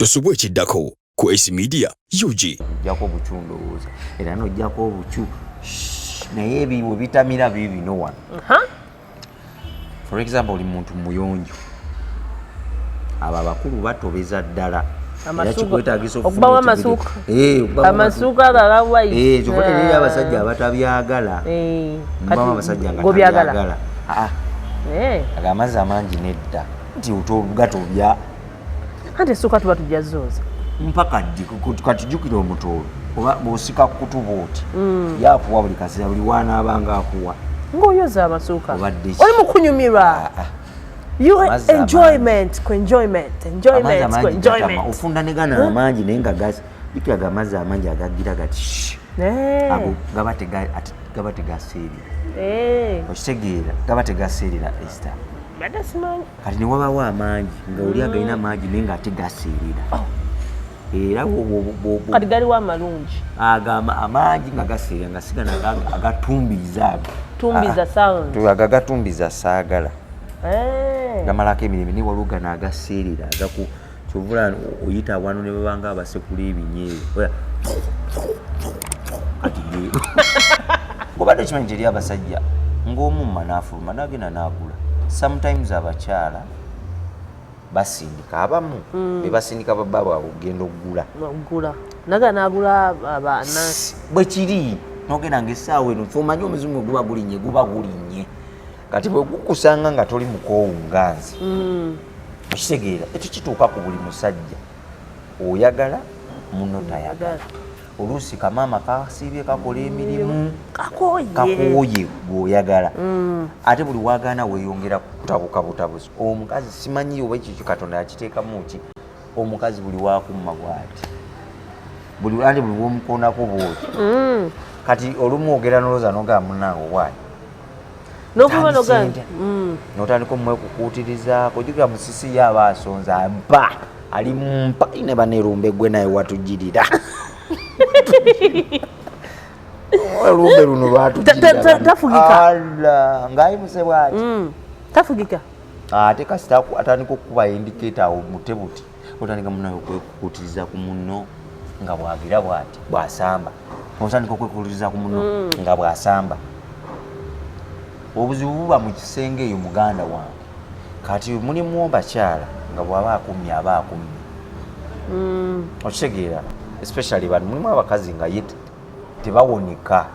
Tosubwe ekiddako ku Ace Media UG. Jako buchundowooza era n'ojjako obuchu naye ebiwo bitamira bibino wano. For example oli muntu muyonjo abo abakulu batobeza ddala okubawa amasuuka agalawa kyokotera abasajja abatabyagala abasajja nga tabyagala agamazzi amangi nedda nti gatobya ate essuuka tuba tujjazooza mpaka katujjukira omutoolo oba bw'osika kutuba oti yakuwa buli kaseera buli wanaabanga akuwa ng'oyoza amasuuka oli mu kunyumirwa enjoyment. Ofunda ne gana amangi naye nga jukira gamazzi amangi agagira gati ago gaba tegaseerera okitegeera gaba tegaseerera Esther kati ne wabawo amangi nga oli agalina mangi naye nga ate gaseerera era kati galiwo amalungi amangi nga gaseerera nga sigana agatumbiza agatumbiza saagala gamalako emirimu ne waliwo gano agaseerera kyovula oyita wano ne babanga abasekula ebinyeebwa kati ngobadde kimanyi teri abasajja ng'omumma n'afuluma n'agenda n'agula sometimes abakyala basindika abamu bebasindika babba bwabwe okugenda okugula naga n'agula abaana bwe kiri n'ogenda ng'essaawa eno omanyi omuzungu guba gulinnye kati bwe gukusanga nga toli mukoowunganzi okitegeera ekyo kituuka ku buli musajja oyagala muno tayagala oluusi kamaama kasiibye kakola emirimu kakooye gweoyagala ate buli wagaana weeyongera kutabuka butabuzi omukazi simanyi oba ekyo Katonda yakiteekamu ki omukazi buli wakumma bw'ati buli womukoonako bwoti kati olumu ogera noloza nogamba munange owaayi notandika omwekukuutirizaako jukira musisi yaaba asonza mpa ali mumpa ine banerumbe gwe naye watujirira olumbe luno lwatujirira ngaayimuse bwati tafugika ate kasita atandika okukuba indicata awo mutebuti otandika munaye okwekukuutiriza ku muno nga bwagira bwati bwasamba otandika okwekukuutiriza ku muno nga bwasamba obuzibu buba mu kisenge eyo muganda wange kati mulimu bakyala nga bw'aba akumye aba akumye okitegeera especially bano mulimu abakazi nga ye tebawonika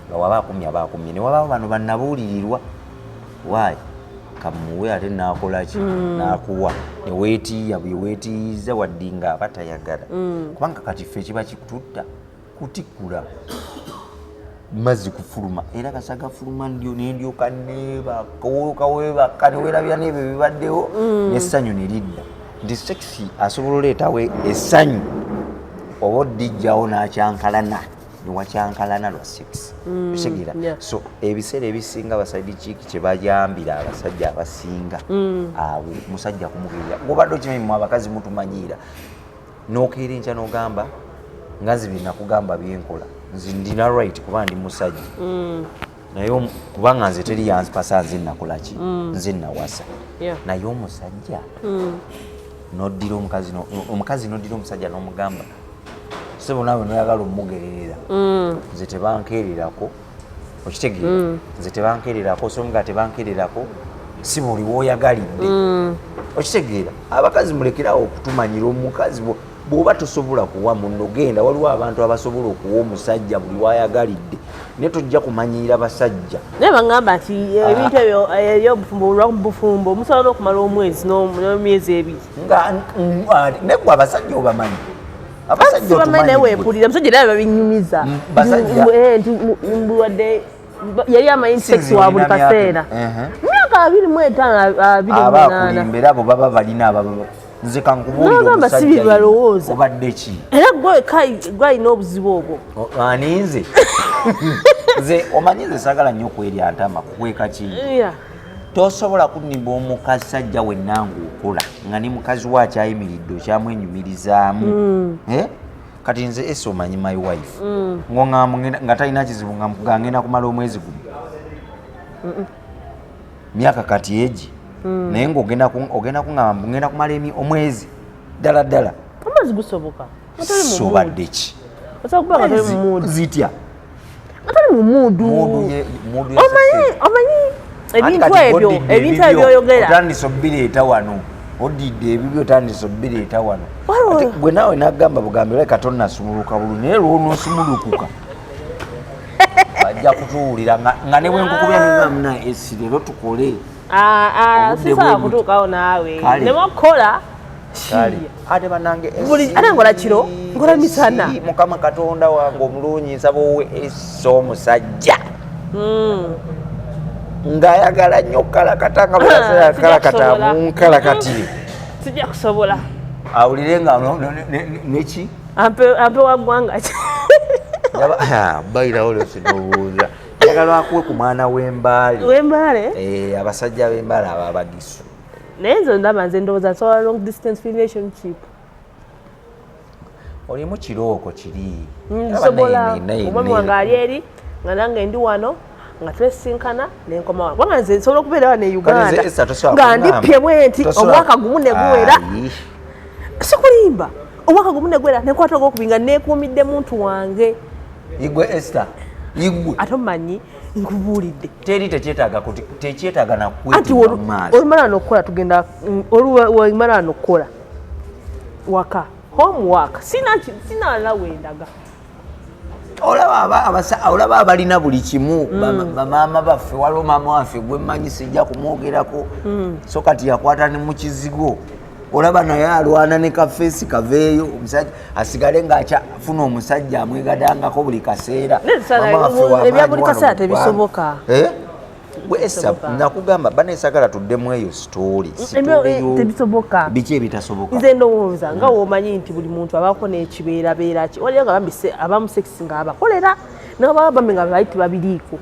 nga waba akumye aba akumye ne wabaawo bano bannabuulirirwa waayi kamuwe ate naakolaki naakuwa ne weetiiya bwe weetiiyiza waddi nga aba tayagala kubanga kati ffe kiba kikututta kutikkula mazzi kufuluma era kasaga fuluma nendyoka neebaka newerabya n'ebyo bibaddewo n'essanyu ne lidda nti sexy asobola oleetawo essanyu oba oddijjawo n'akyankalana newakyankalana lwa sex kitegeera so ebiseera ebisinga abasaidi kiiki kye bayambira abasajja abasinga abo musajja kumugeera ngobadde okimanyi mu abakazi mutumanyiira n'okeera enkya n'ogamba nga nzibiri nakugamba byenkola nzi ndina right kuba ndi musajja naye kubanga nze teri yanpasa nze nakolaki nze nawasa naye omusajja noddira omukazi noddira omusajja n'omugamba sebo naawe noyagala omugererera nze tebankeererako okitegeera nze tebankeererako so nga tebankeererako si buli wooyagalidde okitegeera abakazi mulekerawo okutumanyira omukazi bw'oba tosobola kuwa muno genda waliwo abantu abasobola okuwa omusajja buli wayagalidde naye tojja kumanyira basajja naye bagamba nti ebintu ebyo ebyobufumbo olwabufumbo musobola okumala omwezi n'emyezi ebiri naye gwe abasajja obamanyi abasajja otumanyi naye weepulira musajja era babinyumiza nti wadde yali amanyi sex wa buli kaseera myaka 25 28 era abo baba balina ababa nze kankubuulira omusajja obadde ki era gwalina obuzibu obwo ani nze nze omanyi nze saagala nnyo okwerya ntama kukweka ki tosobola kunimba omukasajja wennanga okola nga ne mukazi we akyayimiridde okyamwenyumirizaamu kati nze ese omanyi my wife nga talina kizibu nga ngenda kumala omwezi gumu myaka kati egi naye ng'ogenda kuŋŋamba ngenda kumala omwezi ddala amazzi gusoboka sobadde ki zitya omanyi ebintu ebyoyogera otandisa obireeta wano odidde ebibyo otandisa obireeta wano ate gwe naawe nagamba bugambe leka tonnasumuluka bulu naye lwonosumulukuka bajja kutuwulira nga ne bwenkukubya nengamuna esi leero tukole sisobola kutuukawo naawe newakola ate banange ate ngola kiro ngola misana mukama katonda wange omulungi nsaba owe esi omusajja ng'ayagala nnyo kalakata nga bweyakalakata munkalakati sijja kusobola awulire nga neki ampe waggwanga ki bayirawo lyosinowuuza ayagala akuwe ku mwana w'embaale abasajja b'embaale ababagisu naye nzo ndaba nze ndowooza nsobola long distance relationship olimu kirooko kiri nsobola omwami wange ali eri nga nange ndi wano nga twesinkana nenkoma wano kubanga nze nsobola okubeera wano e Uganda nga ndippye bwenti omwaka gumu ne guwera sikulimba omwaka gumu ne guwera nenkwata ogwokubiri nga neekuumidde muntu wange igwe Esther igwe ate omanyi nkubuulidde teri tekyetaaga nakwetima mu maaso olumala nokukola tugenda olumala nokukola waka homework sina wendaga olaba abalina buli kimu bamaama baffe waliwo maama waffe gwe mmanyi sijja kumwogerako so kati yakwata ne mu kizigo olaba naye alwana ne kafeesi kaveeyo omusajja asigale ng'akyafuna omusajja amwegadangako buli kaseera ebya buli kaseera tebisoboka nakugamba baneesagala tuddemu eyo sitooli tebisoboka biki ebitasoboka nze ndowooza nga womanyi nti buli muntu abaako n'ekibeerabeera ki waliyo nga abamu sekisi ng'abakolera nababa bambi nga baiti babiriiko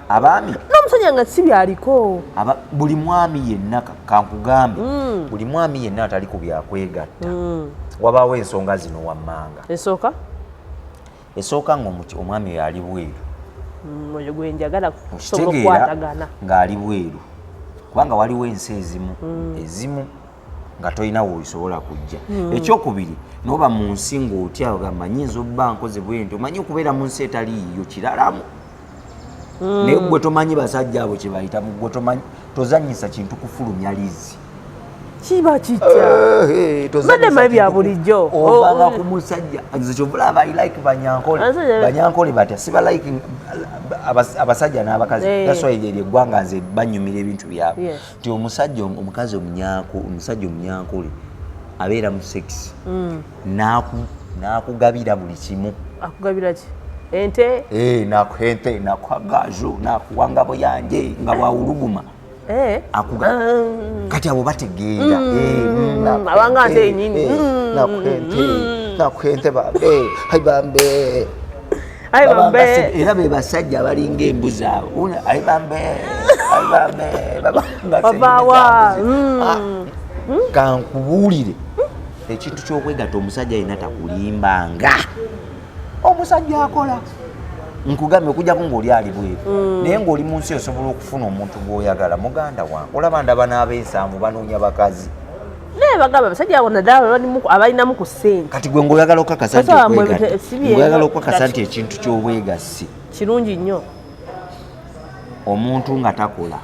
abaami n'omusajja nga si byaliko buli mwami yenna kankugambe buli mwami yenna atali ku byakwegatta wabaawo ensonga zino wammanga esooka nga omwami oyo ali bweru oyo gwe njagala kusobola okukwatagana ng'ali bweru kubanga waliwo ensi ezimu nga tolina wobisobola kujja ekyokubiri noba mu nsi ng'otya ogamba nyinza obba nkoze bwenti omanyi okubeera mu nsi etaliiyo kiralamu naye gwe tomanyi basajja abo kye bayitamu gwe tomanyi tozanyisa kintu kufulumya lizi kiba kitya badema bya bulijjo obanga ku musajja kyovula abailike banyankole batya siba like abasajja n'abakazi gaswahili eryo eggwanga nze banyumira ebintu byabwe nti omukazi omunyankole abeera mu sex n'akugabira buli kimu akugabira ki ente nakuhente nakwagajo nakuwangabo yange nga bwawuluguma kati abo bategeera abanga nte enyini nakuhente bambe aibambe era be basajja abalinga embuzi abo aibambe bavawa kankubuulire ekintu ky'okwegatta omusajja yenna takulimbanga omusajja akola nkugambe okujjako ng'oli ali bweru naye ng'oli mu nsi osobola okufuna omuntu gw'oyagala muganda wange olaba ndaba n'ab'ensanvu banoonya bakazi naye bagamba abasajja abo naddala abalinamu ku ssente kati gwe ng'oyagala okukakasa nti ekintu ky'obwegassi kirungi nnyo omuntu nga takola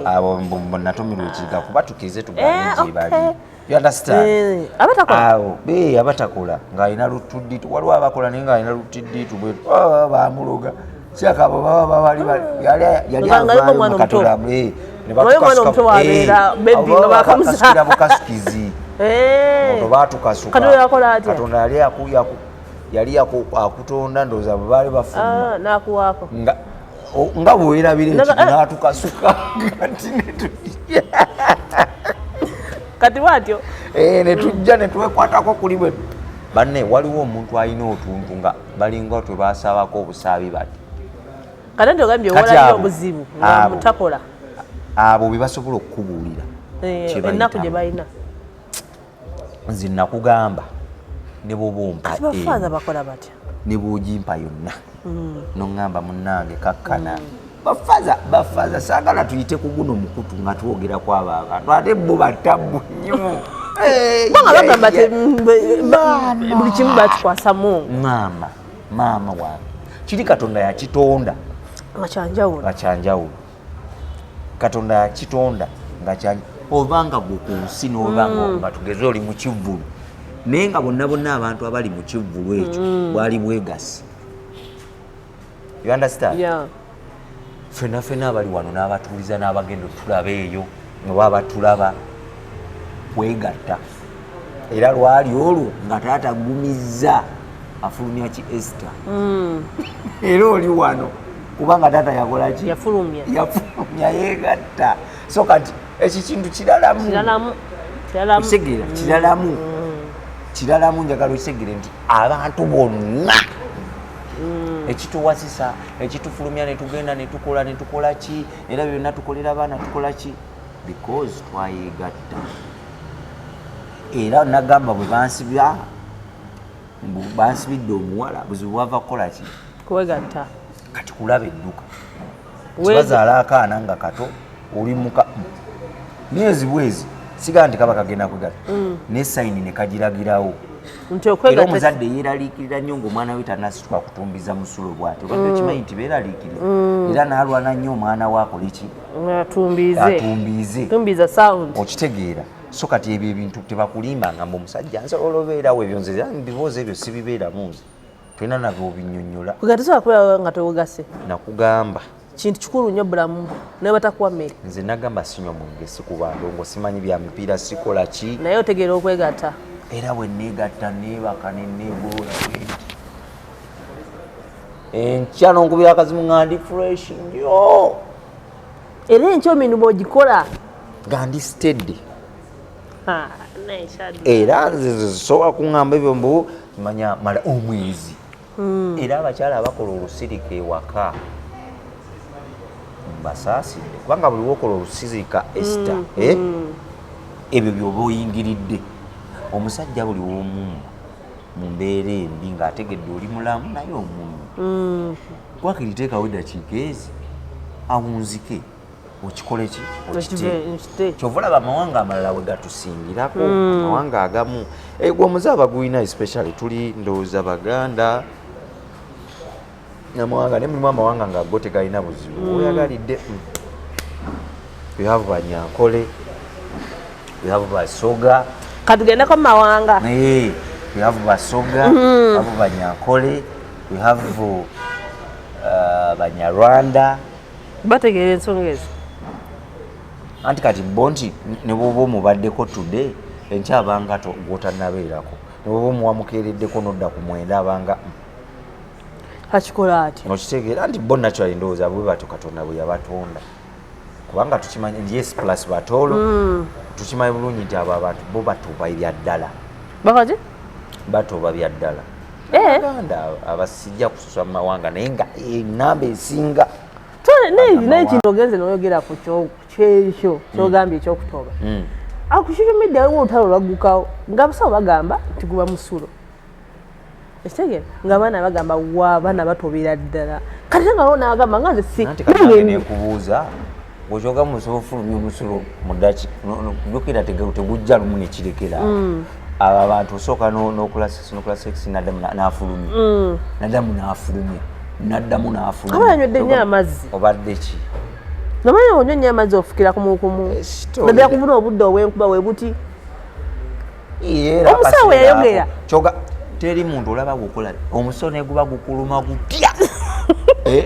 abo natomirwa ekiga kuba tukirize tugambe gye bali you understand abatakola ng'alina lutudditu waliwo abakola naye ng'alina lutudditu bwetu bamuloga kyakabo baba bali yali avaayo mukatola bakasukira bukasukizi ono baatukasuka katonda yali akutonda ndowooza bwe baali bafuma nakuwaako nga bwewerabira ekiti n'atukasuka kati bwatyo netujja netwekwatako kuli bwe banne waliwo omuntu alina otuntu nga balinga twe basabako obusaabi bati kati nti ogambye owolayo obuzibu nga mutakola abo bye basobola okukubuulira ennaku gye balina nze nakugamba ne bw'obompa bafaaza bakola batya ne bw'ogimpa yonna noŋŋamba munnange kakkana bafaza saagala tuyite ku guno mukutu nga twogera kwabo abantu ate bo batabu nnyo banga bagamba buli kimu bakikwasa Mungu maama wange kiri Katonda yakitonda nga kyanjawulo Katonda yakitonda nga kyanjawulo obanga gwe ku nsi n'obanga nga tugeze oli mu kivvulu naye nga bonna abantu abali mu kivvulu ekyo bwali bwegasi. You understand? Yeah. Fena abali wano n'abatuuliza n'abagenda otulaba eyo nga baba tulaba bwegatta era lwali olwo nga taata gumizza afulumya ki Esther era oli wano kubanga taata yakola ki yafulumya yegatta so kati ekikintu kiralamu kiralamu njagala osegere nti abantu bonna ekituwasisa ekitufulumya netugenda netukola ki era byonna tukolera abaana tukola ki because twayegatta era nagamba bwe bansibidde omuwala buzibu bwava kukola ki kuwegatta kati kulaba edduka kibazaala akaana nga kato oli muka myezi bwezi sigaa nti kaba kagenda kwegatta ne sayini ne kagiragirawo era omuzadde yeeraliikirira nnyo ng'omwana we tanasitwa kutumbiza musulo bw'ati obadde kimanyi nti beeraliikirira era n'alwana nnyo omwana we akole ki atumbize okitegeera so kati ebyo ebintu tebakulimbanga mbu omusajja nsobola obeerawo ebyo nze biboozi ebyo sibibeeramu nze tolina nabyo obinnyonnyola nga tewogase nakugamba kintu kikulu nnyo bulamu naye batakuwa mmere nze nagamba sinywa mwenge sikuba ndongo simanyi bya mipiira sikola ki naye otegeera okwegatta era bwe neegatta neebaka neneegolola bwenti enkya nonkubira akazimu nga ndi fresh nnyo era enkya omirumu ogikola nga ndi stedde era nze zisobola kuŋŋamba ebyo mbu manya mala omwezi era abakyala abakola olusirika ewaka mbasaasidde kubanga buli wokola olusirika Esther ebyo byoba oyingiridde omusajja buli womu mu mbeera embi ng'ategedde oli mulamu naye omumu wakiri teekawo eddakiika ezi awunzike okikole ki okite kyova olaba amawanga amalala we gatusingirako amawanga agamu gwe omuzaaba gulina especially tuli ndowooza Baganda amawanga naye mulimu amawanga nga go tegalina buzibu oyagalidde we have Banyankole we have Basoga katugendeko mu mawanga we have Basoga we have Banyankole we have Banyarwanda bategeera ensonga ezo anti kati bo nti ne bwoba omubaddeko today enkya abanga gwotanabeerako ne bwoba omuwamukeereddeko nodda ku mwenda abanga akikola ati okitegeera nti bo naturally ndowooza bwe batyo Katonda bwe yabatonda kubanga tukimanyi yes plus batoolo tukimanyi bulungi nti abo abantu bo batoba ebyaddala bakaje batoba byaddala Baganda abasijja kususa mu mawanga naye nga enamba esinga naye kino ogenze noyogera ku kyekyo kyogambye ekyokutoba ku social media waliwo olutalo lwaggukawo nga abasawo bagamba nti guba musulo ekitegeera nga abaana bagamba abaana batobera ddala kati nga waliwo nabagamba nga nze nekubuuza bwekyoga musobola ofulumya omusulo mudaki jukira tegujja lumu nekirekera abo abantu osooka nokola sex naddamu n'afulumya naddamu n'afulumya aba yanywedde nnyo amazzi obadde ki namanyi onywa nnyo amazzi ofukira kumukumu naddala kubuna obudde obw'enkuba we buti omusawo yayogera kyoga teri muntu olaba gukola omusono neguba gukuluma gutya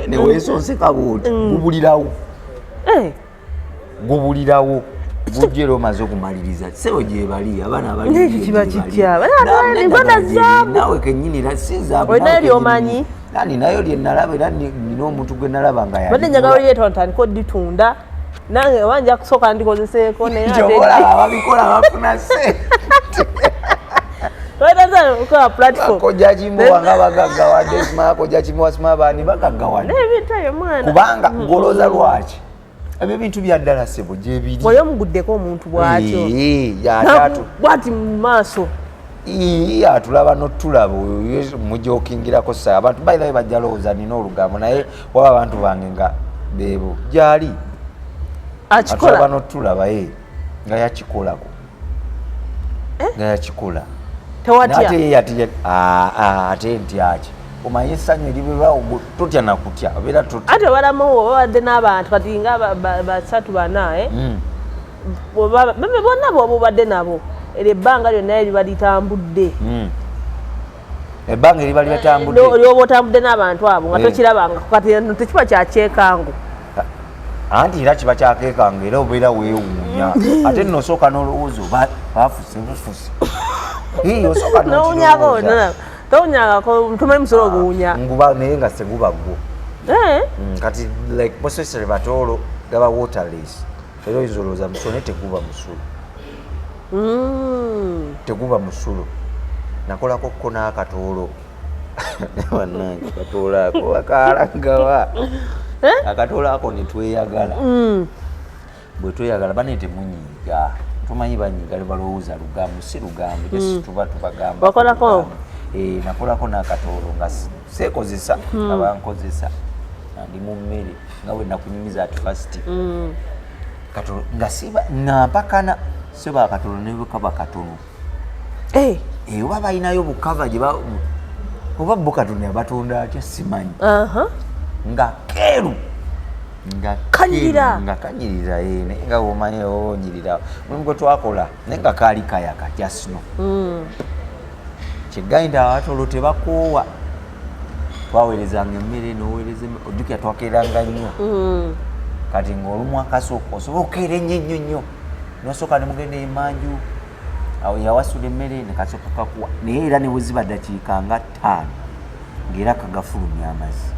neweesonseka bwoti gubulirawo gujja era omaze okumaliriza sebo gyebali abaana abalikiba kitya nawe kenyini olina ebyomanyi nani nayo lyenalaba era nina omuntu gwe nalaba nga badde njagala olyeto ntandika oditunda nange wanja kusooka ndikozeseeko nayeolaba ababikola bafuna sente koja kimbowa nga bagaggawadde koja kimbowa simabani bagaggawadde kubanga ngoloza lwaki ebyo bintu byaddala sebo gyebiri oli omuguddeko omuntu bwatyo bwati mu maaso atulaba notulaba mujokingirako saa abantu bairabe bajja lowooza nina olugambo naye waba abantu bange nga bebo gyali akikola bano tulaba nga yakikolako nga yakikola tewatya ate ntyaki omanyi essanyu eribeera totya nakutya obeera totya ate balamu babadde n'abantu kati nga basatu bana bonna bobadde nabo eryo ebbanga lyonna eriba litambudde ebbanga eriba lyatambudde olyoba otambudde n'abantu abo nga tokirabanga kati tekiba kyakyekangu anti era kiba kyakeekanga era obeera weewuunya ate nno osooka n'olowooza oba bafuse bufusi osooka nowunyako towunyangako tumanyi musolo oguwunya nguba naye nga seguba gwo kati like posesere batoolo gaba waterless era oyinza olowooza musulo naye teguba musulo teguba musulo nakolako ko n'akatoolo bannange akatoolo ako akalangawa akatoolo ako netweyagala bwe tweyagala bane temunyiiga tumanyi banyiiga balowooza lugambo si lugambo tuba tubagamba wakolako nakolako n'akatoolo nga seekozesa abankozesa ndi mu mmere nga bwe nakunyumiza at first katoolo nga siba nampakana seba akatoolo nebukaba katono oba balinayo bukava oba bo katonda yabatunda atya simanyi nga keeru nga kanyirira naye nga womanyi onyirira mulimu gwe twakola naye nga kaali kayaka jasino kyegainda abatoolo tebakoowa twaweerezanga emmere noweereza ojjukira twakeeranga nnyo kati ng'olumu akasooka osobola okeera ennyo nnyo nnyo nosooka ne mugenda emanju awo yawasula emmere nekasooka kakuwa naye era ne bwe ziba ddakiika nga 5 ng'era kagafulumya amazzi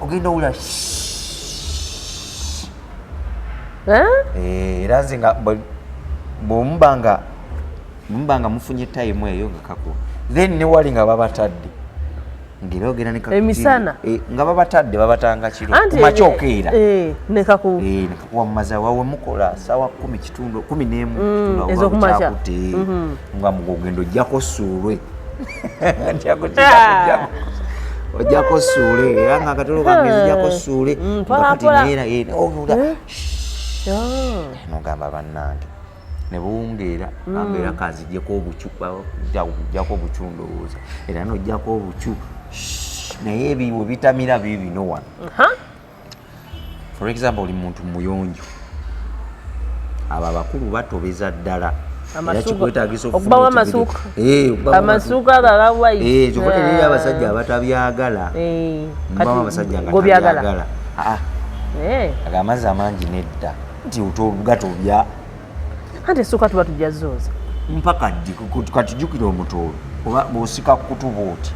ogenda owula era nze nga bwemubanga mufunye tayimu eyo nga kakuwa then ne wali nga babatadde ng'era ogenda emisana nga babatadde babatanga kiro kumakyokeera nekakuwa mumaza wawe mukola sawa 11 ez'okumakyakutte nga mugogendo ojjako suulwe ojjako suule era nga akatolo kange zijjako suule kati neera nogamba bannange ne buwungeera ambeera kanzijjeko ojjako obucu ndowooza era nojjako obucu naye ebiwe bitamira bibino wano for example oli muntu muyonjo abo abakulu batobeza ddala okubawa amasuuka agagawayi kyokoteri abasajja abatabyagala mubamu abasajja nga tabyagala aga amazzi amangi nedda nti gatobya anti essuuka tuba tujazooza mpaka ddi katujjukira omutoolo oba bw'osika kutuba oti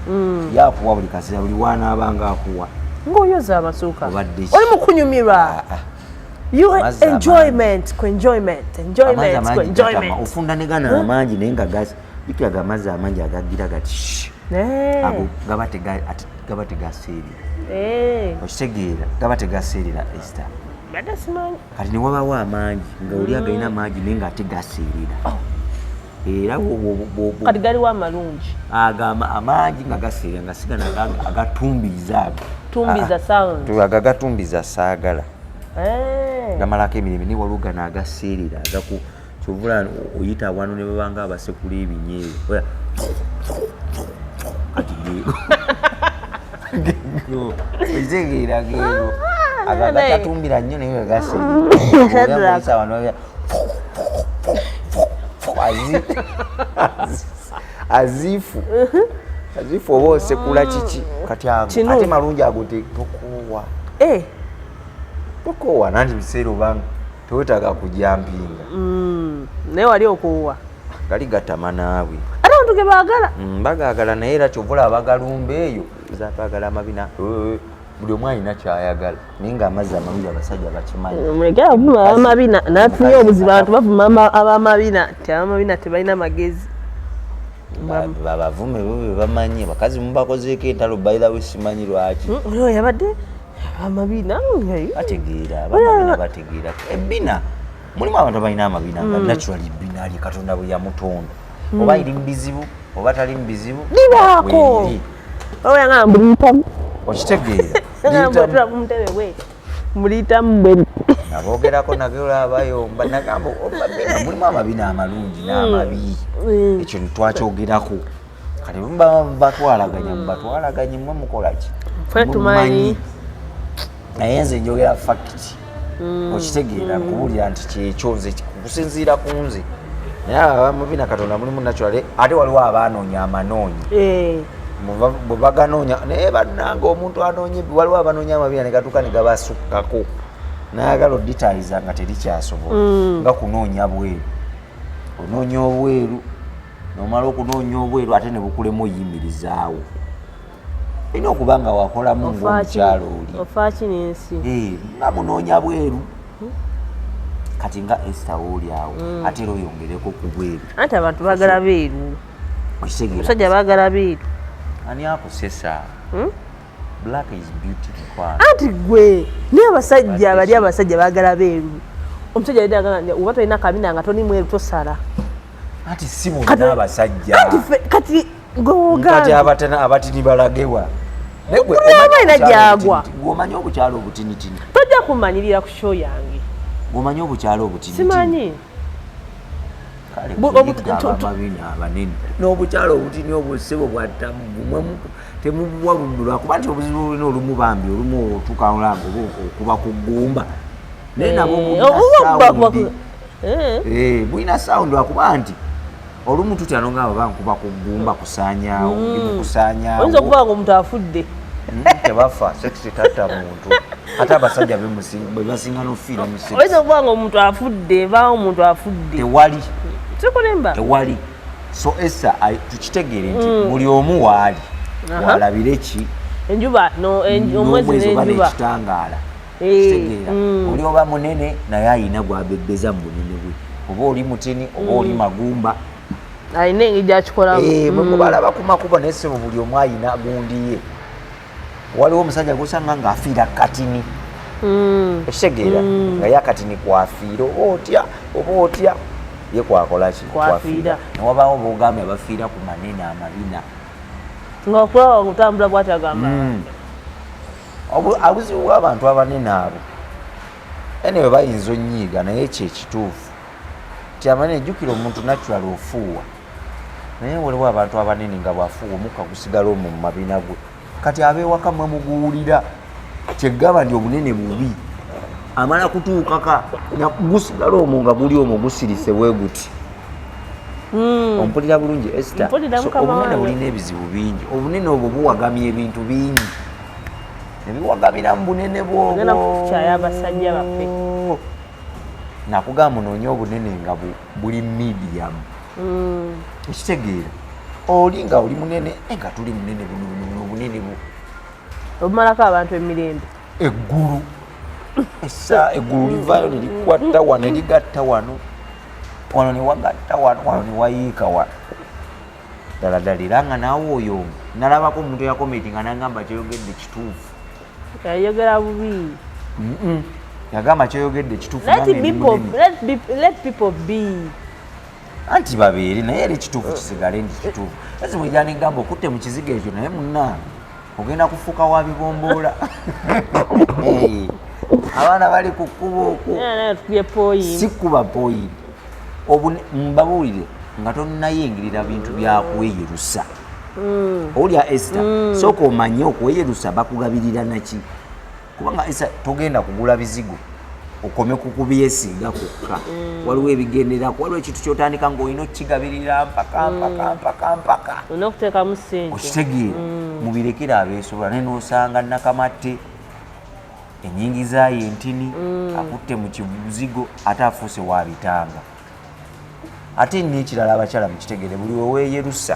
yakuwa buli kaseera buli wanaabanga akuwa ng'oyoza amasuuka oli mu kunyumirwa enjoyment ofunda ne gana amangi naye nga jukiraga amazzi amangi agagira gati ago gaba tegaseerera okitegeera gaba tegaseerera esta kati newabawo amangi nga oli agalina amangi naye nga ate gaseerera era kati galiwo amalungi amangi nga gaseerera nga sigana agatumbiza agatumbiza saagala gamalako emirimu ne waliwo gano agaseerera kyovula oyita wano ne babanga abasekula ebinyeebwa kati okitegeera geero agagatumbira nnyo naye gagaseerera azifu oba osekula kiki kati ate malungi ago tokoowa tokoowa nanti biseera obanga tewetaaga kujampinga naye wali okuwa gali gatama naawe ate abantu ge baagala bagagala naye era kyovula abagalumba eyo zatwagala amabina buli omu alina kyayagala naye nga amazzi amalungi abasajja bakimanyi mulekera okuvuma abamabina nafunye obuzibu abantu bavuma abamabina ti abamabina tebalina magezi babavume bo bebamanyi bakazi mubakozeeko entalo bayirawe simanyi lwaki oyo yabadde amabina bategeera abamabina bategeera ebina mulimu abantu abalina amabina nga naturally ebina ali katonda bwe yamutonda oba iri mu bizibu oba tali mu bizibu libaako oba yangamba mbuliyitamu okitegeera mulita mbwe nabogerako nagola abayomba nagamba obabina mulimu amabina amalungi n'amabi ekyo twakyogerako kati batwalaganye mwe mukolaki tumanyi naye nze njogera fakiti okitegeera kuwulira nti kyekyo nze kusinziira ku nze naye abamabina katonda mulimu naturale ate waliwo abanoonya amanoonyi bwe baganoonya naye bannanga omuntu anoonye waliwo abanoonya amabina ne gatuuka ne gabasukkako nayagala oditayiza nga terikyasobola nga kunoonya bweru onoonya obweru nomala okunoonya obweru ate ne bukulemu oyimirizaawo olina okuba nga wakolamu ngaomukyalo oli nga munoonya bweru kati nga Esther oli awo ate era oyongereko ku bweru anti abantu bagala beeru omusajja bagala beeru ani akusesa black is beautiful anti gwe naye abasajja bali abasajja bagala beeru omusajja yadagana oba tolina kabina nga toni mweru tosala anti si bonna abasajja kati kati abatini balagewa abaina gyagwa gwomanyi obukyalo obutinitini tojja kumanyirira ku show yange gwomanyi obukyalo obutinitini simanyi ababina abanene n'obukyalo obutini obusebo bwattamu temubuwa bumbulwa kuba nti obuzibu bulina olumu bambi olumu otukaolanga okuba ku ggumba naye nabo bulina sawundi wakuba nti olumu tutya nonga abo bankuba ku ggumba kusaanyaawo ndimukusaanyaawo oyinza okuba nga omuntu afudde tebafa sekisi tatta muntu ate abasajja bwe basinga n'ofiira mu sekisi oyinza okuba nga omuntu afudde baawo omuntu afudde tewali sikulimba tewali so Esther tukitegeere nti buli omu waali walabire ki enjuba omwezi n'enjuba ekitangaala kitegeera oli oba munene naye ayina gwabebeza mu bunene bwe oba oli mutini oba oli magumba alina engeri gyakikolamu bwe mubalaba ku makubo naye sebo buli omu ayina gundi ye waliwo omusajja gosanga ng'afiira katini ekitegeera nga ye akatini kwafiira oba otya ye kwakolaki kwafiira newabaawo boogambye abafiira ku manene amabina nga okulaba okutambula bwati agamba obuzibu bw'abantu abanene abo anyway bayinza onyiiga naye kyekituufu kyamane ejjukira omuntu natural ofuuwa naye waliwo abantu abanene nga bwafuuwa omukka gusigala omwo mu mabina gwe kati abeewaka mwe muguwulira kyeggamba ndi obunene bubi amala kutuukaka gusigala omwo nga guli omwo gusirise bwe guti ompulira bulungi Esther obunene bulina ebizibu bingi obunene obwo buwagamya ebintu bingi nebiwagamira mu bunene bwobwokyayabasajja baffe nakugamba munoonye obunene nga buli medium ekitegeera oli nga oli munene nga tuli munene buno obunene obumalako abantu emirembe eggulu eggulu livaayo nelikwata wano neligatta wano wano newagatta wano newayiika wano ddala era nga naawe oyo nalabako omuntu yakomenti nga nagamba kyeyogedde kituufu yayogera bubi yagamba kyeyogedde kituufu let people be anti babeere naye era ekituufu kisigale nti kituufu ezi bwejanigamba okutte mu kizigo ekyo naye munnange ogenda kufuuka wa bibomboola abaana bali ku kkubo okwo si kuba poyini mbabuulire nga tonnayingirira bintu byakweyerusa olya Esther sooka omanye okweyerusa bakugabirira naki kubanga Esther togenda kugula bizigo okome kukubyesiiga kokka waliwo ebigenderako waliwo ekintu kyotandika ngaolina okukigabirira mpaka onakuteekamu ssente okitegeera mubirekere abeesobola naye n'osanga nakamatte enyingiza ye entini akutte mu kibuzigo ate afuuse wabitanga ate n'ekirala abakyala mukitegeere buli weweeyerusa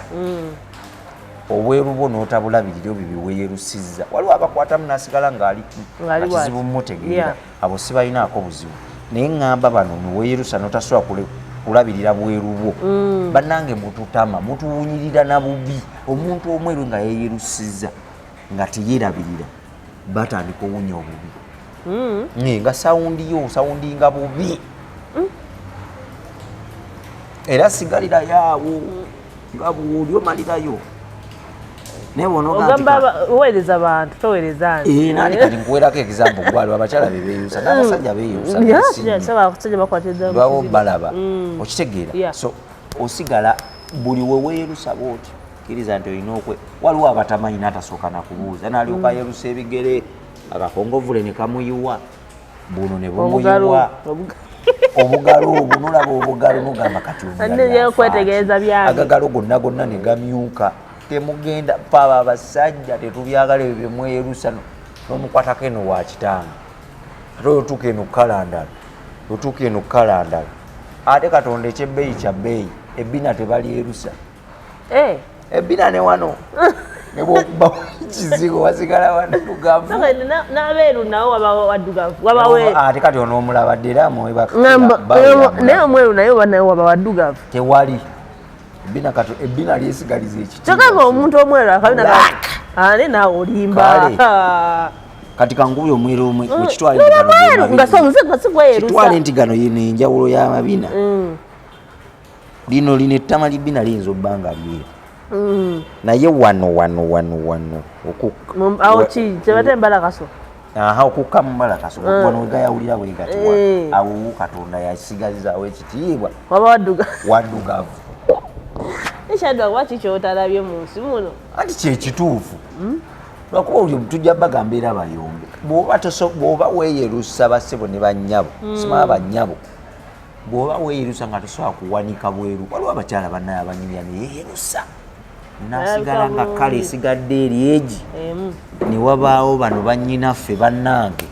obweru bwo n'otabulabirira obyo byeweeyerusizza waliwo abakwatamu n'asigala ng'alikizibu mumutegeera abo si balinaako buzibu naye ŋŋamba bano niweeyerusa n'otasobola kulabirira bweru bwo bannange mututama mutuwunyirira na bubi omuntu omweru nga yeeyerusizza nga teyerabirira batandika owunya obubi nga sawundi nga bubi era sigalira yaawo nga bwoli omalirayo ne wono ogamba owereza abantu towereza nani kati nkuwerako example gwali abakyala bebeyusa n'abasajja beyusa abasajja bakwatiza bawo balaba okitegeera so osigala buli weweerusa bwoti kiriza nti olina waliwo abatamanyi n'atasooka nakubuuza n'alyoka yerusa ebigere akakongovule ne kamuyiwa buno ne bumuyiwa obugalo obunulaba obugalo nogamba kati kwetegereza byange agagalo gonna ne gamyuka temugenda paba abasajja tetubyagala ebyo byemweyerusa n'omukwatako eno wa kitanga ate otuuka eno kalandala ate katonda ekyebbeeyi kya bbeeyi ebbina tebalyerusa ebbina ne wano ne bwokuba kizigo wasigala waddugavu n'abeeru nawo waddugavu wabawe ate kati onoomulaba ddera naye omweru naye waba waddugavu tewali ebbina lyesigaliza ekitiibwa kyokka ng'omuntu omweru akabina ate naawe olimba kati kangubi omweru omwe kitwale nti gano yino enjawulo y'amabina lino lino ettama libbina liyinza obba nga lyeru naye wano awo ki kyebate embalakaso okukka mu mbalakaso wano wegayawulira bwegatiwa awo katonda yasigalizaawo ekitiibwa waba waddugavu ekyadwa waki kyotalabye mu nsi muno anti kyekituufu lwakuba oli tujja bagamba era bayombe bw'oba weeyerusa bassebo ne bannyabo simala bannyabo bw'oba weeyerusa nga tosobola kuwanika bweru waliwo abakyala bannaye abanyumya neyeyerusa nasigala nga kale esigadde eri egi ne wabaawo bano bannyinaffe bannange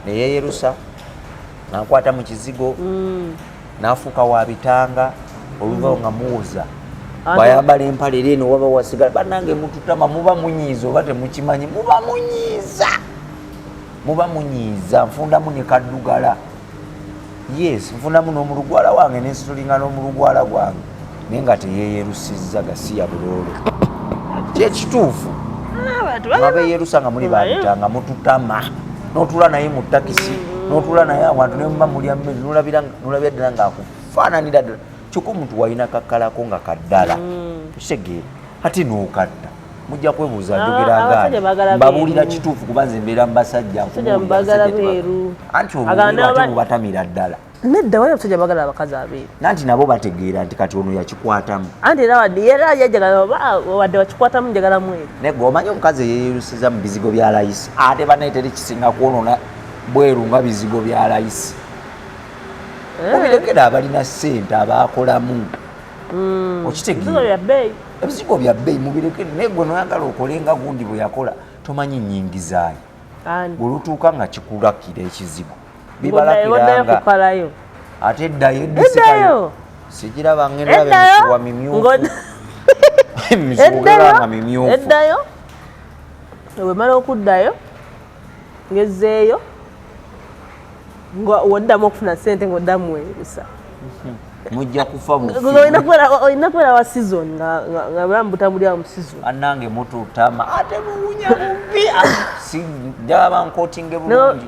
neyeyerusa nakwata mu kizigo nafuuka wa bitanga oluvawo nga muwoza bayambala empale era eno waba wasigala bannange mututama muba munyiiza oba temukimanyi muba munyiiza nfundamu ne kaddugala yes nfundamu n'omulugwala wange nensitulinga n'omulugwala gwange naye nga teyeeyerusizza gasiya buloolo kyekituufu abeeyerusa nga muli babitanga mututama n'otula naye mu takisi n'otula naye awantu ne muba mulya mmere nolabira ddala ngaakufaananira ddala kyokka omuntu walina kakkalako nga kaddala kitegeera ate n'okatta mujja kwebuuza njogeragaani mbabuulira kituufu kuba nze mbeera mu basajja anti obuulira ate mubatamira ddala nedda wali abasajja bagala abakazi abeeru nanti nabo bategeera nti kati ono yakikwatamu anti era yajagala wadde wakikwatamu njagala mweru naye gwe omanyi omukazi eyeyerusiza mu bizigo bya layisi ate banaye teri kisinga kwonoona bweru nga bizigo bya layisi mubirekera abalina ssente abakolamu okitegeera ebizigo bya bbeeyi mubirekere naye gwe noyagala okolenga gundi bwe yakola tomanyi nnyingizaayo bwelutuuka nga kikulakira ekizigo bibalakiranga ate eddayo sigiraba ngendaba emisuwa mimyufu emisuwa mimyufu eddayo wemala okuddayo ngezeeyo woddamu okufuna ssente ngaoddamu weerusa mujja kufa olina kubeera wa season nga bambutambulira mu season annange mututama ate muwunya bubi njaba nkootinge bulungi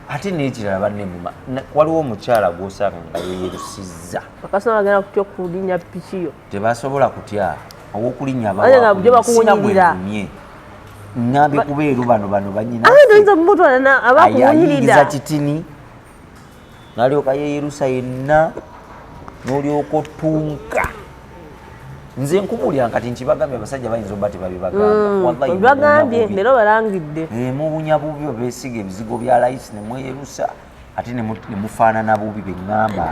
ate nekirala bannemuma waliwo omukyala gwosanga nga yeerusizza bakasoma bagenda kutya okulinnya pikiyo tebasobola kutya owokulinnya bakuwunyirira ngambe kubeeru bano banyina ayingiza kitini nalyoka yeerusa yenna n'olyoka otunka nze nkubulira nkati nkibagambye abasajja bayinza oba tebabibagambye leero balangidde mubunya bubi beesiga ebizigo bya layisi nemweyerusa ate nemufaanana bubi beŋŋamba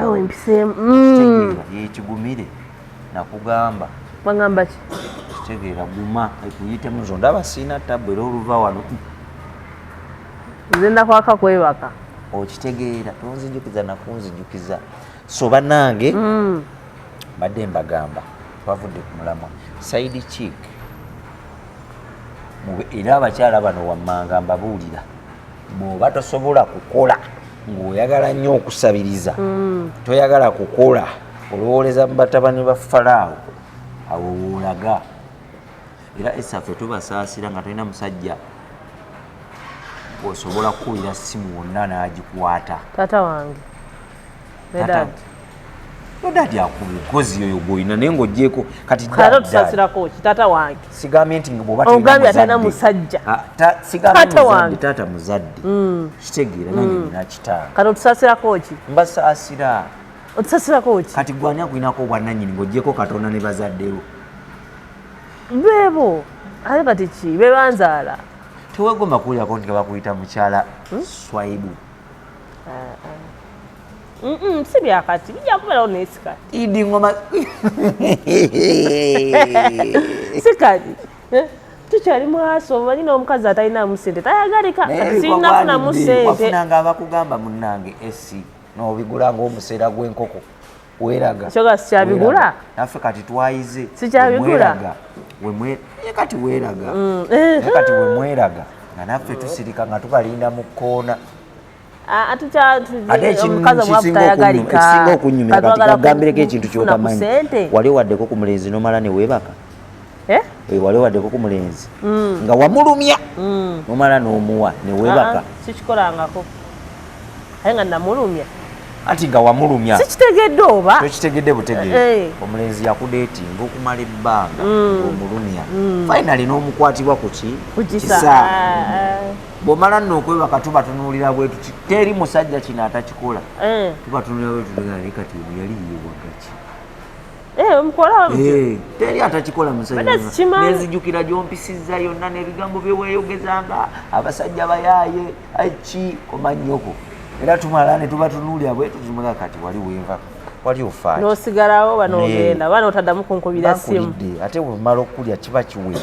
yekigumire nakugamba bagamba ki kitegeera guma ekuyitemu nzo ndaba siina tabbu era oluva wano nze ndakwaka kwebaka okitegeera tonzijukiza nakunzijukiza so bannange badde mbagamba twavudde ku mulamwa side chick era abakyala bano wammanga mbabuulira bw'oba tosobola kukola ng'oyagala nnyo okusabiriza toyagala kukola olowoleza mu batabani ba falaawo awo woolaga era esaffe tubasaasira nga tolina musajja osobola kukuwira simu wonna n'agikwata taata wange dadi akukozi yoyo goyina naye ng'ogyeko kati kale tusasirako ki taata wange sigambye nti bw'oba ogambye atana musajja sigambye taata muzadde kitegeera nange nina kitanga kale tusasirako ki mbasaasira otusasirako ki kati gwani akulinako obwannannyini ng'ogyeko katonda ne bazaddewo beebo ate kati ki bebanzaala tewegomba kuwulirako nti bakuyita mukyala swaibu si byakati bijja kubeerawo nesikati idi ngoma sikati tukyali mwaso omanyi n'omukazi atalinamu ssente tayagalika kati sinnafunamu ssente wafunanga abakugamba munnange esi n'obigula ng'omuseera gw'enkoko weeraga kyoga sikyabigula naffe kati twayize sikyabigula kati weeraga kati wemweraga nga naffe tusirika nga tubalinda mu kkoona ate ekisinga okunyumira kati kagambireko ekintu kyotamanyi wali waddeko ku mulenzi nomala ne weebaka wali waddeko ku mulenzi nga wamulumya nomala n'omuwa ne weebaka sikikolangako aye nga namulumya ati nga wamulumya sikitegedde oba tokitegedde butegeere omulenzi yakudeetinga okumala ebbanga ng'omulumya finally n'omukwatibwa ku kisa bw'omala nno okwebaka tuba tunuulira bwetu teri musajja kino atakikola tuba tunuulira bwetu naye kati yali yewagaki teri atakikola musajja nezijjukira gyompisizza yonna n'ebigambo byeweeyogezanga abasajja bayaaye aki komanyoko era tumala ne tuba tunuulira bwetu tumaga kati wali wenva wali ofaaki n'osigalawo banoogenda bana otaddamu kunkubira simu ate bwemala okulya kiba kiwedde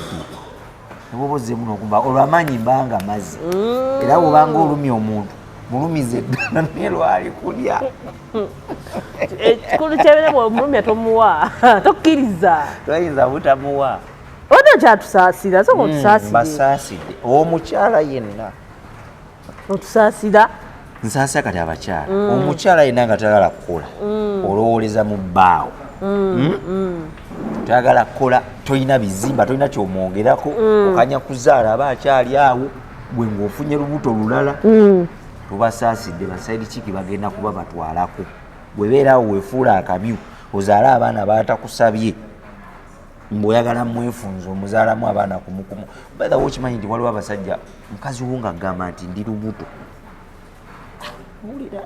nebwoba ozzeemu n'okumba olwamanyi mbanga mazzi era bwobanga olumya omuntu mulumize eddala naye lwali kulya ekikulu kyebere bwomulumya tomuwa tokkiriza toyinza butamuwa oda kyatusaasira soka otusaasire basaasidde omukyala yenna otusaasira nsaasira kati abakyala omukyala yenna nga tayagala kukola olowoleza mu bbaawo toyagala kukola toyina bizimba toyina kyomwogerako okanya kuzaala aba akyali awo gwe ng'ofunye lubuto lulala tubasaasidde basaidi kiki bagenda kuba batwalako bwebeeraawo weefuula akamyu ozaale abaana batakusabye mbweoyagala mwefunza omuzaalamu abaana kumukumu baithawo okimanyi nti waliwo abasajja mukazi wo nga agamba nti ndi lubuto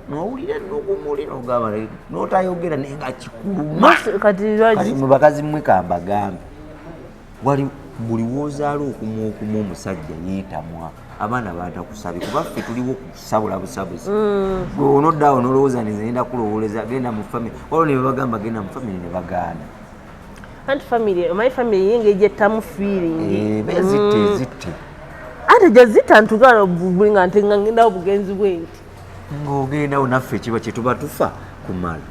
nowulira nogumuli nogamba notayogera naye nga kikuluma kati mubakazi mmwe kambagambe wali buli wozaala okumuokuma omusajja yeetamwa abaana batakusabye kuba ffe tuliwo kusabula busabuzi gwe onoddawo nolowooza nezenda kulowoleza genda mu famire waliwo ne bebagamba genda mu famire ne bagaana anti famire omanyi famire yenge gyettamu feeling bezitte ate gyezita ntugala buli nga ntenga ngendawo bugenzi bwenti ng'ogendawo naffe kiba kyetuba tufa kumala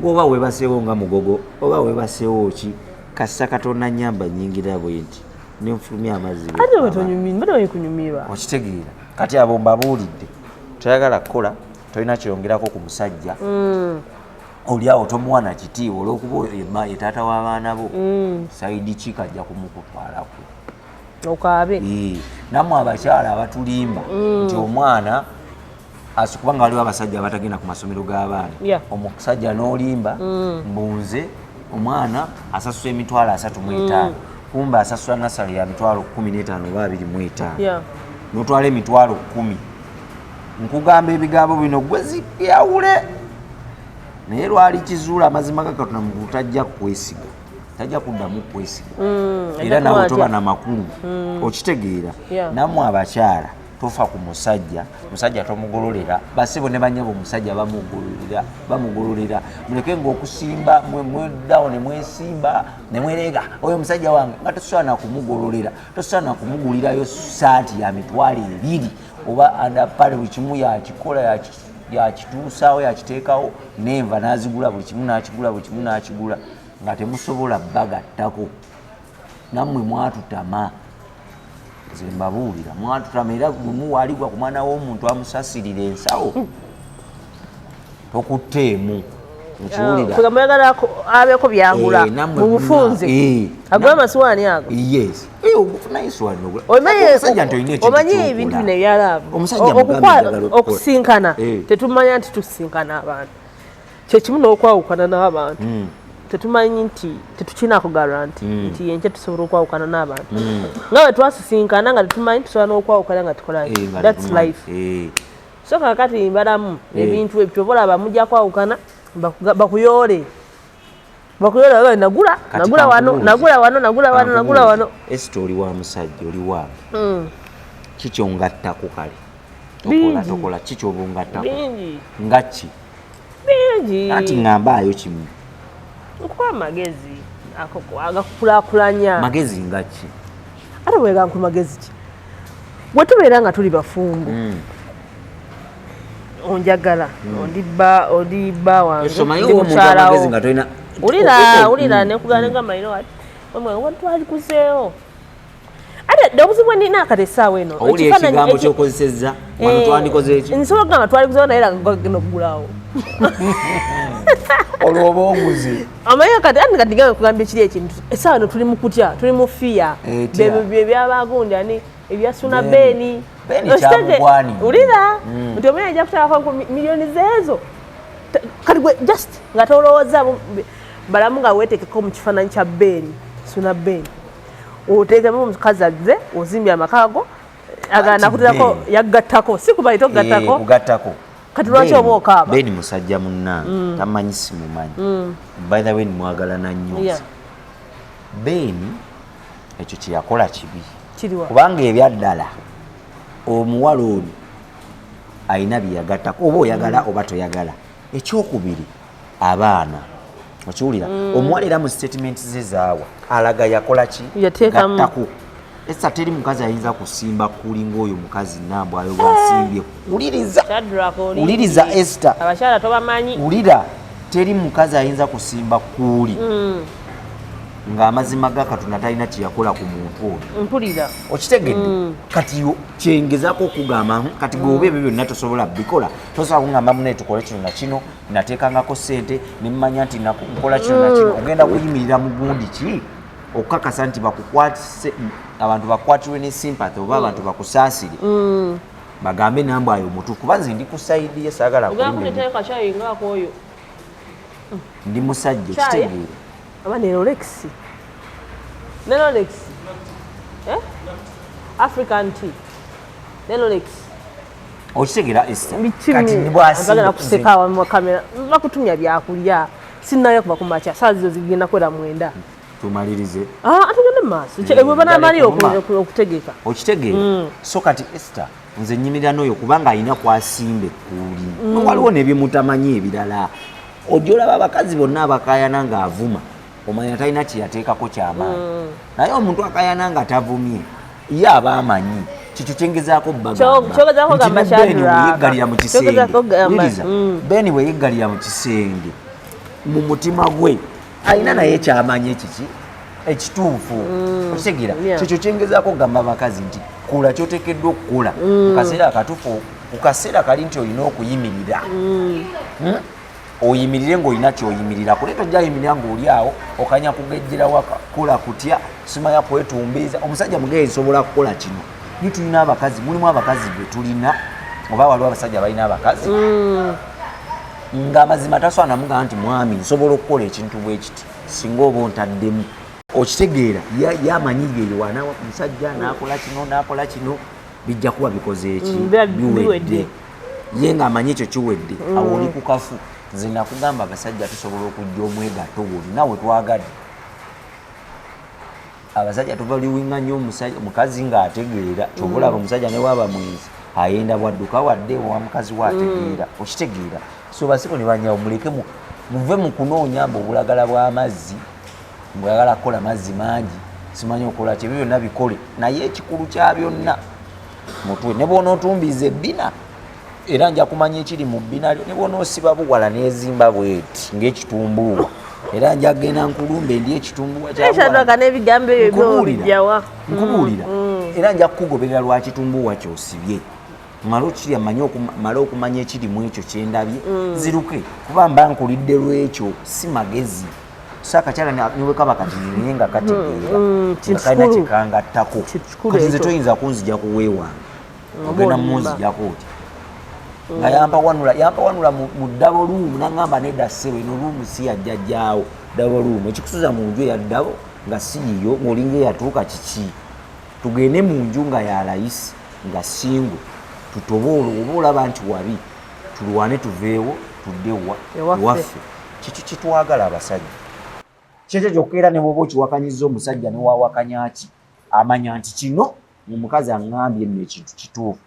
oba webaseewo nga mugogo oba webaseewo ki kasa katonda nyamba nyingira bwenti nenfulumya amazzi ate bwetonyumirwa kunyumirwa okitegeera kati abo mbabuulidde toyagala kukola tolina kyeyongerako ku musajja oliawo tomuwa na kitiibwa olwokuba ye taata w'abaana bo saidi ki kajja kumukutwalako okaabe nammwe abakyala abatulimba nti omwana kubanga waliwo abasajja abatagenda ku masomero g'abaana omusajja n'olimba mbunze omwana asasula emitwalo 35 kumba asasula nasale ya mitwalo 15 oba 25 notwala emitwalo 10 nkugamba ebigambo bino gwe zibyawule naye lwali kizuula amazima gakatonda mu tajja kwesiga tajja kuddamu kwesiga era nawe toba na makulu okitegeera nammwe abakyala tofa ku musajja tomugololera basibo ne banyabo omusajja bamugololera muleke ng'okusimba mweddawo ne mwesimba ne mwerega oyo omusajja wange nga tosobola na kumugololera tosobola na kumugulirayo saati ya mitwalo 2 oba andapale buli kimu yakikola yakituusaawo yakiteekawo nenva n'azigula buli kimu n'akigula nga temusobola bagattako nammwe mwatutama nze mbabuulira mwatutama era mumuwaaligwa ku mwana w'omuntu amusasirira ensawo tokutteemu nkiwulira mwagala abeeko byagula mu bufunze agula amasiwaani ago yes ogufuna isiwaani omanyi ebintu bino ebyalaavu okusinkana tetumanya nti tusinkana abantu kyekimu n'okwawukana n'abantu tetumanyi nti tetukinaako garanti nti yenkya tusobola okwawukana n'abantu nga bwe twasisinkana nga tetumanyi tusobola n'okwawukana nga tukolayo thats life so kakati mbalamu ebintu ebyo kyoba olaba mujja kwawukana bakuyoole nagula wano esita oli wa musajja oli wange kikyo ngattako kale tokola kikyo oba ngattako nga ki bingi ati ngambaayo kimu okuba amagezi agakukulaakulanya magezi nga ki ate bwega nku magezi ki bwe tubeera nga tuli bafumbo onjagala oli bba wange ulira nekugala nga mayiro ati watwalikuseewo ate obuzibu bwenina akati essaawa eno owuli ekigambo kyokozesezza wano twandikoze eki nsobola okugamba twalikuzeewo naye gagenda okugulawo olwoba oguzi amaye kati andi kati gange kugamba ekiri ekintu essaawa eno tuli mu kutya tuli mu fiya byebyabagundi ani ebyasuna beeni ulira nti omanyi ajja kutalako miliyoni zeezo kati gwe just nga tolowooza balamu nga weetekeko mu kifaananyi kya beeni suna beeni oteekemu omukazi azze ozimbye amakaago agana kuterako yaggattako si kuba kugattako kati lwaki oba okaaba beeni musajja munnange tamanyi simumanyi by the way nimwagalana nnyo beeni ekyo kyeyakola kibi kubanga ebyaddala omuwala ono alina byeyagattako oba oyagala oba toyagala ekyokubiri abaana okiwulira omuwala era mu statement ze zaawa alaga yakola ki gattako esa teri mukazi ayinza kusimba kulinga oyo mukazi nambo ayo bwasimbye uliriza Esther abakyala tobamanyi ulira teri mukazi ayinza kusimba kuli ng'amazima ga Katonda talina kyeyakola ku muntu oyo mpulira okitegedde kati yo kyengezako okugamba kati gweoba ebyo byonna tosobola bikola tosobola kugamba munaye tukole kino na kino nateekangako ssente nemmanya nti nkola kino na kino ogenda kuyimirira mu gundi ki okukakasa nti bakukwatise abantu bakwatirwe ne sympathy oba abantu bakusaasire bagambe nambwe ayo omutuufu kuba nze ndi ku sayidi ye saagala kulimaakoyo ndi musajja okitegeere aba ne Rolex African tea ne Rolex okitegeera Esther kati bagala kuseka wa kamera bakutumya byakulya sinnayo kuba kumacha saa zizo zigenda kwera mwenda tumalirize atugende maaso ebwe bana mali okutegeka okitegeera so kati Esther nze nyimirira n'oyo kubanga alina kwasimbe kuli waliwo nebyemutamanyi ebirala ojolaba abakazi bonna abakayana ng'avuma omanya talina kyeyateekako kyamaanyi naye omuntu akayana nga tavumye ye aba amanyi kikyo kyengezaako bweyeggalira mu kisenge Beeni bweyeggalira mu kisenge mu mutima gwe alina naye kyamanyi ekiki ekituufu okitegeera kyekyo kyengezaako kugamba abakazi nti kola kyoteekeddwa okukola mu kaseera akatuufu ku kaseera kali nti olina okuyimirira oyimirire ng'olina kyoyimirira kule tojjayimirira ng'oli awo okanya kugejjera waka kola kutya simanya kwetumbiiza omusajja mugeezi nsobola kukola kino ni tulina abakazi mulimu abakazi be tulina oba waliwo abasajja balina abakazi ng'amazima tasobola namugamba nti mwami nsobola okukola ekintu bwe kiti singa oba ontaddemu okitegeera yamanyirire wanawa ku musajja n'akola kino bijja kuba bikoze eki biwedde ye ng'amanyi ekyo kiwedde awo oli ku kafu nze nakugamba abasajja tusobola okujja omwegato wonna we twagadde abasajja tuvaliwinga nnyo omukazi ng'ategeera kyobulaba omusajja ne waaba mwenzi ayenda bwadduka wadde wa mukazi waategeera okitegeera so basiko ne banyawo muleke muve mu kunoonya mbu obulagala bw'amazzi mbwagala kukola mazzi mangi simanyi okukola kyebyo byonna bikole naye ekikulu kya byonna mutwe ne bw'onootumbiza ebbina era nja kumanya ekiri mu bbina lyo ne bw'onoosiba buwala n'ezimba bweti ng'ekitumbuuwa era nja genda nkulumbe ndi ekitumbuuwa nkubuulira era nja kukugoberera lwa kitumbuuwa kyosibye mala okumanya ekiri mu ekyo kyendabye ziruke kuba mba nkulidde lwekyo si magezi so akakyala niwe kaba kati naye nga kategeera nga kalina kyekangattako kati nze toyinza kunzija kuweewange ogenda munzijako oti nga yampawanula mu ddabo luumu naŋŋamba nedda ssebo eno luumu si yajjajjaawo ddabo luumu ekikusuza mu nju eyaddabo nga si yiyo ng'olinga eyatuuka kiki tugende mu nju nga ya layisi nga singwe tutoboole oba olaba nti wabi tulwane tuveewo tudde ewaffe kiki kitwagala abasajja kyekyo kyokka era ne bwoba okiwakanyizza omusajja newawakanya ki amanya nti kino omukazi aŋŋambye nno ekintu kituufu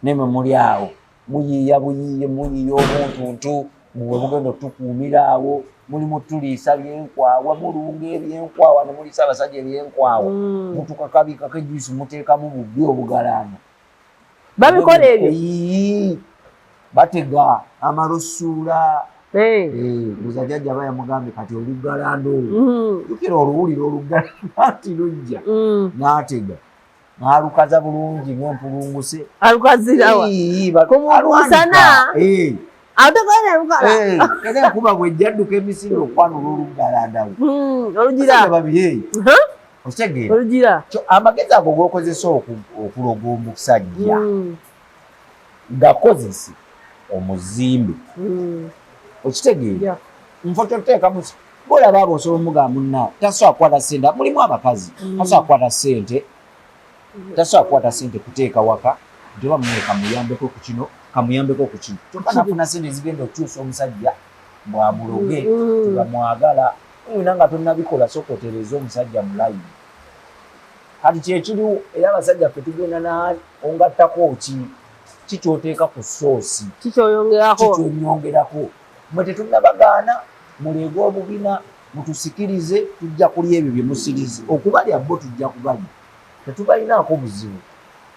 nemwe muli awo muyiiya buyiiye muyiiya obuntuntu muwe mugenda otukuumira awo mulimu tuliisa byenkwawa mulunga ebyenkwawa ne muliisa abasajja ebyenkwawa mutukakabikako ejjuisi muteekamu bubbi obugalano babikola ebyo batega amalusuula buza jjajja aba yamugambye kati olugalando lukira oluwulira olugalando nti lujja n'atega n'alukaza bulungi ng'empulunguse alukazirawa kumugusana era enkuba bwejjadduka emisinde okwanula olugalandawo olugira babiri okitegeera olugira amagezi ago g'okozesa okuloga omusajja gakozese omuzimbe okitegeera nfa kyoteekamu bolaba abo osobola omugamba munna tasobola kukwata sente mulimu abakazi tasobola kukwata sente tasobola kukwata sente kuteeka waka nti oba munne kamuyambeko ku kino kyokka nafuna sente ezigenda okukyusa omusajja bwamuloge tebamwagala olina nga tonnabikola soka otereza omusajja mulayini kati kyekiriwo era abasajja ffe tugenda naali ongattako ki kyoteeka ku soosi kikyonyongerako mwe tetunnabagaana muleege obubina mutusikirize tujja kulya ebyo bye musirize okubalya bo tujja kubalya tetubalinaako buzibu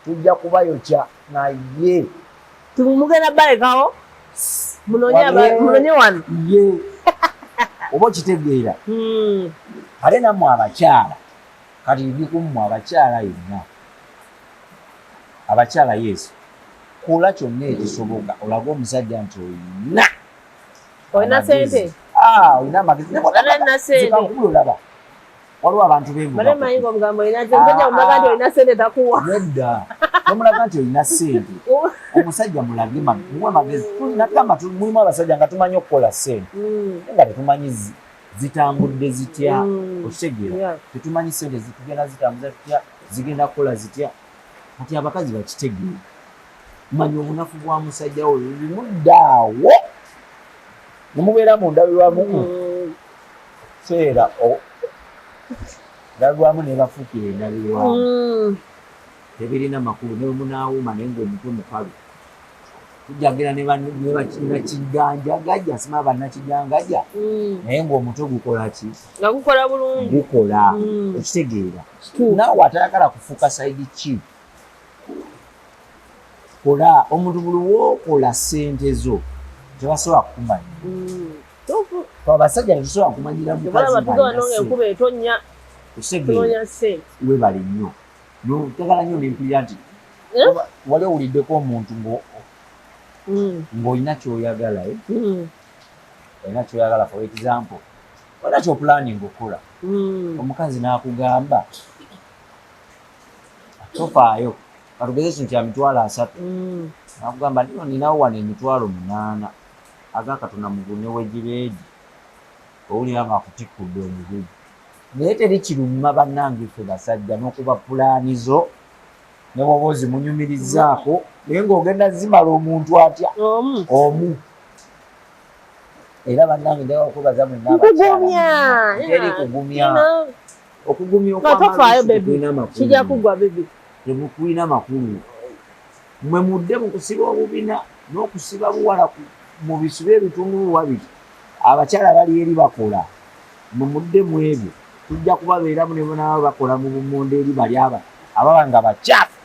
tujja kubayokya naye tumugenda balekawo munonye wano ye oba okitegeera ate nammwe abakyala kati bikummwe abakyala yenna abakyala yesu kola kyonna ekisoboka olaga omusajja nti olina sente olina amagezi olaba waliwo abantu nedda nomulaga nti olina sente omusajja mulage muwe magezi nagamba mulimu abasajja nga tumanyi okukola sente nga tetumanyi zitambudde zitya okitegeera tetumanyi sente zitugenda zitambuza tutya zigenda kukola zitya kati abakazi bakitegeera manya obunafu bwa musajja oyo bimuddaawo nemubeera mu ndabirwamu seera ndabirwamu nebafuukira endabirwamu tebirina makulu ne munaawuma naye ngaomutwe mukalu tujagira nakiganja gajja sima bannakigangajja naye ngaomutwe gukola ki nga gukola bulungi gukola okitegeera naawe atayagala kufuuka saidi ki kola omuntu buli wookola sente zo tebasobola kukumanya abasajja tetusobola kumanyira webale nnyo tegala nnyo nempulira nti wali owuliddeko omuntu ng'olina kyoyagala olina kyoyagala for example olina kyopulaning okola omukazi n'akugamba tofaayo katugezesi nti emitwalo 3 nakugamba nino ninawo wano emitwalo 8 agakatona mugune wegireegi owulira nga akutikkudde omubiri naye teri kiruma bannange ffe basajja n'okuba pulaanizo ne bwoba ozimunyumirizaako naye ng'ogenda zimala omuntu atya omu era bannange njagala okwebaza mwennabateri kugumya okugumya okwamalukulina temukulina makulu mwe mudde mu kusiba obubina n'okusiba buwala mu bisuba ebitundulu wabiri abakyala bali eri bakola mwe mudde mu ebyo tujja kubabeeramu ne bonaabo bakola mu bumonde eri bali ababa nga bakyafu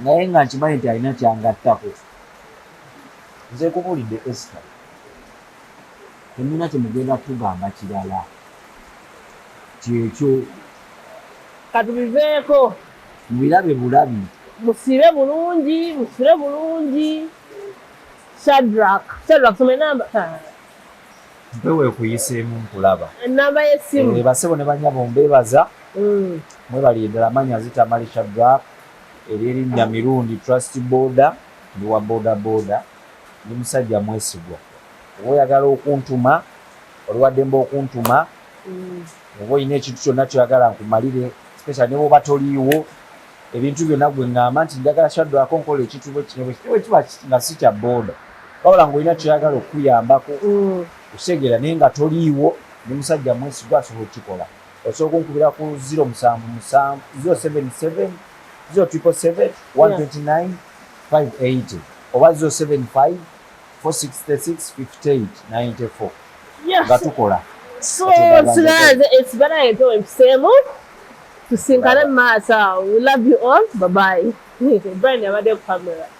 naye nga nkimanyi nti alina kyangattako nze kubulidde Esther temuna temugenda tugamba kirala kyekyo katubiveeko mubirabe bulabi musibe bulungi Shadrack soma enamba mpewe kuyiseemu nkulaba enamba y'essimu basebo ne banyabo mbebaza mwebali eddala manyi azitamali Shadrack eri erinnya mirundi trust border ndi wa bodaboda ndi musajja mwesigwa oba oyagala okuntuma oliwaddemba okuntuma oba olina ekintu kyonna kyoyagala nkumalire special ne bwoba toliiwo ebintu byonna gwe ŋŋamba nti njagala kyaddwako nkola ekintu bwe kiba nga si kya booda wabula ng'olina kyoyagala okuyambako okuseegera naye nga toliiwo ne musajja mwesigwa asobola okukikola osobola okunkubira ku 077 077 129 580 oba 075 466 58 94 nga tukola so sinaze esibala yeto empisemo tusinkane maaso we love you all bye bye Brian yabadde ku camera